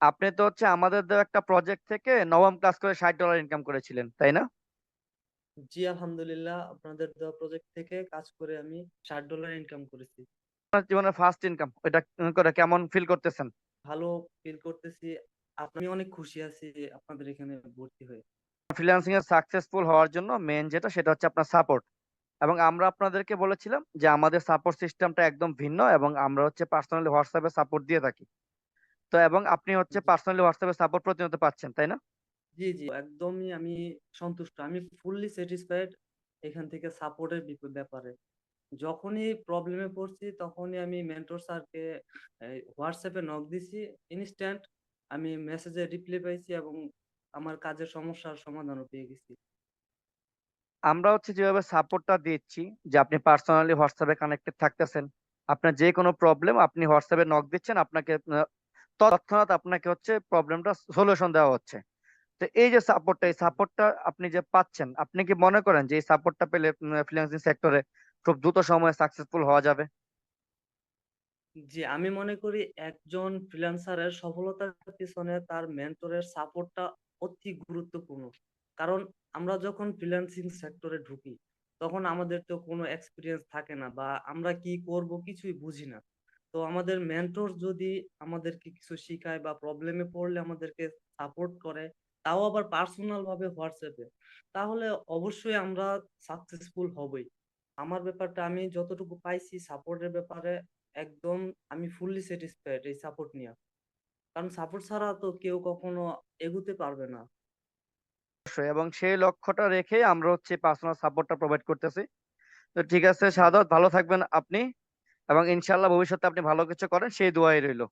আপনি তো হচ্ছে আমাদের দেওয়া একটা প্রজেক্ট থেকে নবম ক্লাস করে $60 ইনকাম করেছিলেন, তাই না? জি আলহামদুলিল্লাহ, আপনাদের দেওয়া প্রজেক্ট থেকে কাজ করে আমি $60 ইনকাম করেছি। আপনার জীবনের ফার্স্ট ইনকাম ওইটা করে কেমন ফিল করতেছেন? ভালো ফিল করতেছি। আমি অনেক খুশি আছি আপনাদের এখানে ভর্তি হয়ে। ফ্রিল্যান্সিং এ সাকসেসফুল হওয়ার জন্য মেন যেটা সেটা হচ্ছে আপনার সাপোর্ট। এবং আমরা আপনাদেরকে বলেছিলাম যে আমাদের সাপোর্ট সিস্টেমটা একদম ভিন্ন এবং আমরা হচ্ছে পার্সোনালি হোয়াটসঅ্যাপে সাপোর্ট দিয়ে থাকি। তো এবং আপনি হচ্ছে জি পার্সোনালি হোয়াটসঅ্যাপে সাপোর্ট প্রতিনিয়ত পাচ্ছেন, তাই না? জি জি, একদমই আমি সন্তুষ্ট, আমি ফুললি স্যাটিসফাইড এখান থেকে সাপোর্টের ব্যাপারে। যখনই প্রবলেমে পড়ছি তখনই আমি মেন্টর স্যারকে হোয়াটসঅ্যাপে নক দিছি, ইনস্ট্যান্ট আমি মেসেজে রিপ্লাই পাইছি এবং আমার কাজের সমস্যার সমাধানও পেয়ে গেছি। আমরা হচ্ছে যেভাবে সাপোর্টটা দিচ্ছি যে আপনি পার্সোনালি হোয়াটসঅ্যাপে কানেক্টেড থাকতেছেন, আপনার যে কোনো প্রবলেম আপনি হোয়াটসঅ্যাপে নক দিচ্ছেন, আপনাকে তৎক্ষণাৎ আপনাকে হচ্ছে প্রবলেমটা সলিউশন দেওয়া হচ্ছে। তো এই যে সাপোর্টটা, এই সাপোর্টটা আপনি যে পাচ্ছেন, আপনি কি মনে করেন যে এই সাপোর্টটা পেলে ফ্রিল্যান্সিং সেক্টরে খুব দ্রুত সময়ে সাকসেসফুল হওয়া যাবে? জি, আমি মনে করি একজন ফ্রিল্যান্সারের সফলতার পিছনে তার মেন্টরের সাপোর্টটা অতি গুরুত্বপূর্ণ। কারণ আমরা যখন ফ্রিল্যান্সিং সেক্টরে ঢুকি তখন আমাদের তো কোনো এক্সপিরিয়েন্স থাকে না বা আমরা কি করব কিছুই বুঝি না। তো আমাদের মেন্টর যদি আমাদেরকে কিছু শিখায় বা প্রবলেমে পড়লে আমাদেরকে সাপোর্ট করে, তাও আবার পার্সোনাল ভাবে হোয়াটসঅ্যাপে, তাহলে অবশ্যই আমরা সাকসেসফুল হবই। আমার ব্যাপারটা আমি যতটুকু পাইছি সাপোর্টের ব্যাপারে, একদম আমি ফুললি স্যাটিসফাইড এই সাপোর্ট নিয়ে। কারণ সাপোর্ট ছাড়া তো কেউ কখনো এগুতে পারবে না। অবশ্যই, এবং সেই লক্ষ্যটা রেখেই আমরা হচ্ছে পার্সোনাল সাপোর্টটা প্রোভাইড করতেছি। তো ঠিক আছে জি শাহাদাত, ভালো থাকবেন আপনি, এবং ইনশাল্লাহ ভবিষ্যতে আপনি ভালো কিছু করেন সেই দোয়াই রইল।